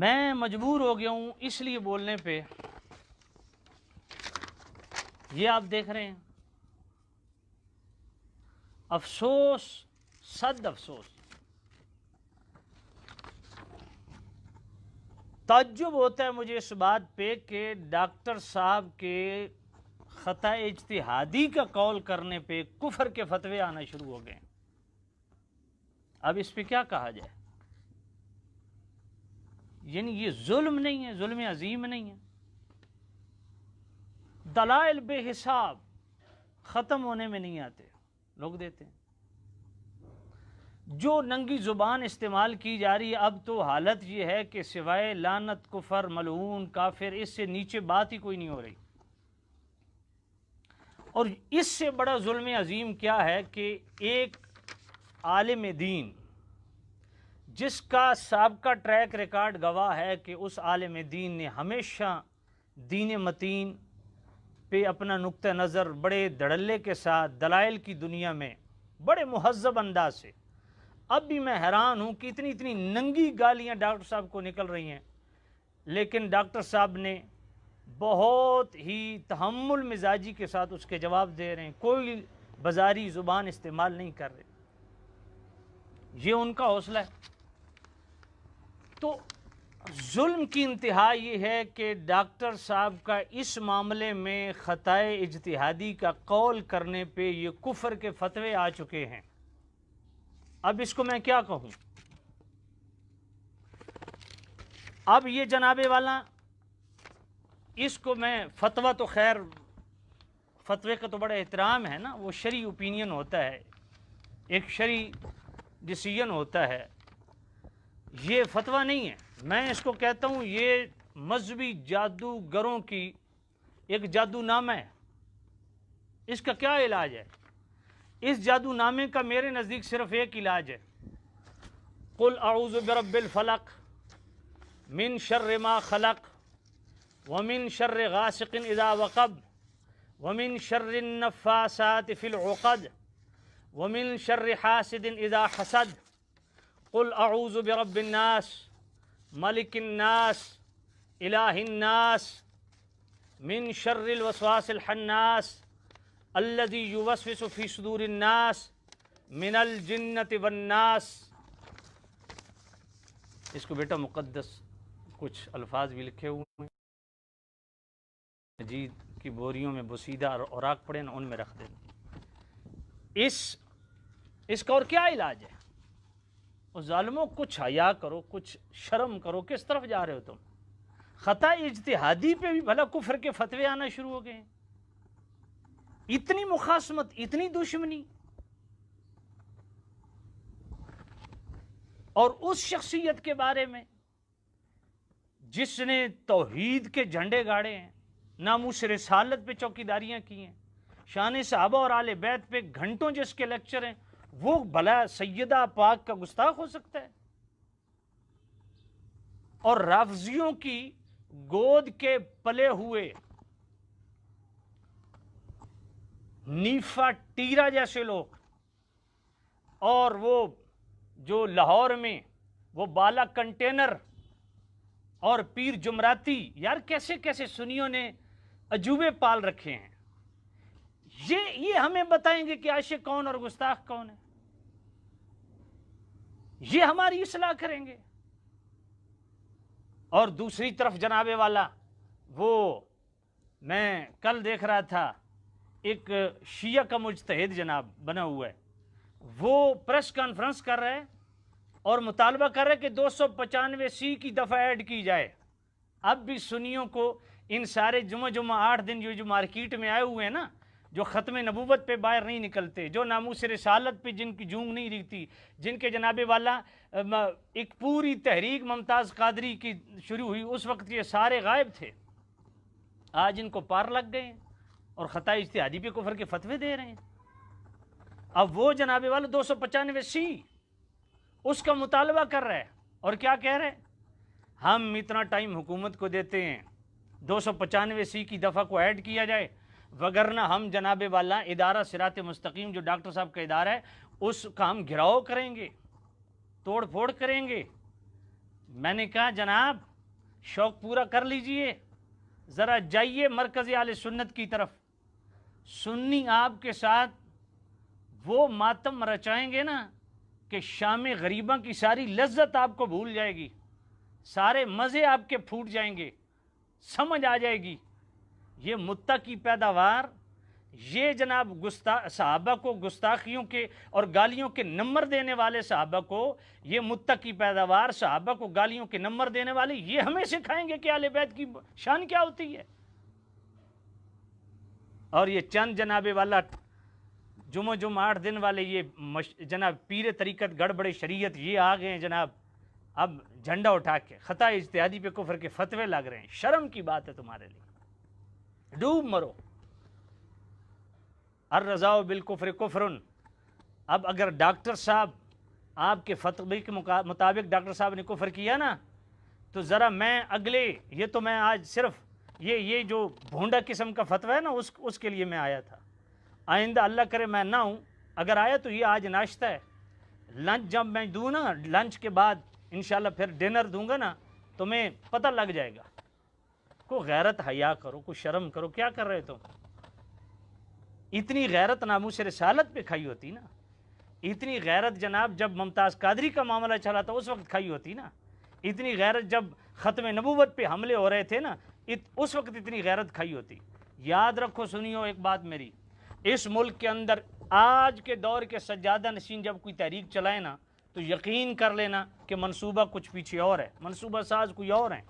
میں مجبور ہو گیا ہوں اس لیے بولنے پہ، یہ آپ دیکھ رہے ہیں، افسوس، صد افسوس، تعجب ہوتا ہے مجھے اس بات پہ کہ ڈاکٹر صاحب کے خطا اجتہادی کا قول کرنے پہ کفر کے فتوے آنا شروع ہو گئے۔ اب اس پہ کیا کہا جائے؟ یعنی یہ ظلم نہیں ہے، ظلم عظیم نہیں ہے؟ دلائل بے حساب، ختم ہونے میں نہیں آتے، لوگ دیتے ہیں۔ جو ننگی زبان استعمال کی جا رہی ہے اب تو حالت یہ ہے کہ سوائے لعنت، کفر، ملعون، کافر، اس سے نیچے بات ہی کوئی نہیں ہو رہی۔ اور اس سے بڑا ظلم عظیم کیا ہے کہ ایک عالم دین جس کا سابقہ ٹریک ریکارڈ گواہ ہے کہ اس عالم دین نے ہمیشہ دین متین پہ اپنا نقطہ نظر بڑے دھڑلے کے ساتھ دلائل کی دنیا میں بڑے مہذب انداز سے، اب بھی میں حیران ہوں کہ اتنی ننگی گالیاں ڈاکٹر صاحب کو نکل رہی ہیں، لیکن ڈاکٹر صاحب نے بہت ہی تحمل مزاجی کے ساتھ اس کے جواب دے رہے ہیں، کوئی بازاری زبان استعمال نہیں کر رہے۔ یہ ان کا حوصلہ ہے۔ تو ظلم کی انتہا یہ ہے کہ ڈاکٹر صاحب کا اس معاملے میں خطائے اجتہادی کا قول کرنے پہ یہ کفر کے فتوے آ چکے ہیں۔ اب اس کو میں کیا کہوں؟ اب یہ جناب والا، اس کو میں فتویٰ تو خیر، فتوے کا تو بڑا احترام ہے نا، وہ شرعی اوپینین ہوتا ہے، ایک شرعی ڈیسیژن ہوتا ہے، یہ فتویٰ نہیں ہے۔ میں اس کو کہتا ہوں یہ مذہبی جادوگروں کی ایک جادو نامہ ہے۔ اس کا کیا علاج ہے؟ اس جادو نامے کا میرے نزدیک صرف ایک علاج ہے، قل اعوذ برب الفلق من شر ما خلق ومن شر غاسق اذا وقب ومن شر النفاثات في العقد ومن شر حاسد اذا حسد قل اعوذ برب الناس ملک الناس الہ الناس من شر الوسواس الخناس الذي يوسوس في صدور الناس من الجنة والناس۔ اس کو بیٹا مقدس کچھ الفاظ بھی لکھے ہوئے ہیں، مجید کی بوریوں میں بسیدہ اور اوراق پڑے نا، ان میں رکھ دینا۔ اس کا اور کیا علاج ہے؟ اور ظالموں، کچھ حیا کرو، کچھ شرم کرو، کس طرف جا رہے ہو تم؟ خطا اجتہادی پہ بھی بھلا کفر کے فتوے آنا شروع ہو گئے ہیں۔ اتنی مخاصمت، اتنی دشمنی، اور اس شخصیت کے بارے میں جس نے توحید کے جھنڈے گاڑے ہیں، ناموس رسالت پہ چوکیداریاں کی ہیں، شان صحابہ اور آل بیت پہ گھنٹوں جس کے لیکچر ہیں، وہ بھلا سیدہ پاک کا گستاخ ہو سکتا ہے؟ اور رافضیوں کی گود کے پلے ہوئے نیفا ٹیرا جیسے لوگ، اور وہ جو لاہور میں وہ بالا کنٹینر اور پیر جمراتی، یار کیسے کیسے سنیوں نے عجوبے پال رکھے ہیں، یہ ہمیں بتائیں گے کہ عاشق کون اور گستاخ کون ہے؟ یہ ہماری اصلاح کریں گے؟ اور دوسری طرف جناب والا، وہ میں کل دیکھ رہا تھا ایک شیعہ کا مجتہد جناب بنا ہوا ہے، وہ پریس کانفرنس کر رہا ہے اور مطالبہ کر رہا ہے کہ 295C کی دفعہ ایڈ کی جائے۔ اب بھی سنیوں کو ان سارے جمعہ 8 دن جو مارکیٹ میں آئے ہوئے ہیں نا، جو ختم نبوت پہ باہر نہیں نکلتے، جو ناموس رسالت پہ جن کی جونگ نہیں رکھتی، جن کے جناب والا ایک پوری تحریک ممتاز قادری کی شروع ہوئی اس وقت یہ سارے غائب تھے، آج ان کو پار لگ گئے ہیں اور خطا اجتہادی پہ کفر کے فتوے دے رہے ہیں۔ اب وہ جناب والا 295C اس کا مطالبہ کر رہا ہے اور کیا کہہ رہے ہیں؟ ہم اتنا ٹائم حکومت کو دیتے ہیں 295C کی دفعہ کو ایڈ کیا جائے، وگرنہ ہم جناب والا ادارہ صراط مستقیم جو ڈاکٹر صاحب کا ادارہ ہے اس کا ہم گھراؤ کریں گے، توڑ پھوڑ کریں گے، میں نے کہا جناب شوق پورا کر لیجئے، ذرا جائیے مرکز اہل سنت کی طرف، سنی آپ کے ساتھ وہ ماتم رچائیں گے نا کہ شام غریباں کی ساری لذت آپ کو بھول جائے گی، سارے مزے آپ کے پھوٹ جائیں گے، سمجھ آ جائے گی یہ متقی پیداوار، یہ جناب صحابہ کو گستاخیوں کے اور گالیوں کے نمبر دینے والے صحابہ کو، یہ متقی پیداوار صحابہ کو گالیوں کے نمبر دینے والے، یہ ہمیں سکھائیں گے کہ اہل بیت کی شان کیا ہوتی ہے۔ اور یہ چند جناب والا جمعہ 8 دن والے یہ جناب پیر طریقت گڑبڑ شریعت یہ آ گئے ہیں جناب، اب جھنڈا اٹھا کے خطا اجتہادی پہ کفر کے فتوے لگ رہے ہیں، شرم کی بات ہے تمہارے لیے، ڈوب مرو۔ الرضا بالکفر کفر۔ اب اگر ڈاکٹر صاحب آپ کے فتوے کے مطابق ڈاکٹر صاحب نے کفر کیا نا، تو ذرا میں یہ تو میں آج صرف یہ جو بھونڈا قسم کا فتویٰ ہے نا اس کے لیے میں آیا تھا، آئندہ اللہ کرے میں نہ ہوں، اگر آیا تو یہ آج ناشتہ ہے، لنچ جب میں دوں نا، لنچ کے بعد انشاءاللہ پھر ڈنر دوں گا نا، تمہیں پتہ لگ جائے گا۔ کوئی غیرت حیا کرو، کوئی شرم کرو، کیا کر رہے تم؟ اتنی غیرت ناموس رسالت پہ کھائی ہوتی نا، اتنی غیرت جناب جب ممتاز قادری کا معاملہ چلا تھا اس وقت کھائی ہوتی نا، اتنی غیرت جب ختم نبوت پہ حملے ہو رہے تھے نا اس وقت اتنی غیرت کھائی ہوتی۔ یاد رکھو، سنیو ایک بات میری، اس ملک کے اندر آج کے دور کے سجادہ نشین جب کوئی تحریک چلائے نا تو یقین کر لینا کہ منصوبہ کچھ پیچھے اور ہے، منصوبہ ساز کوئی اور ہیں۔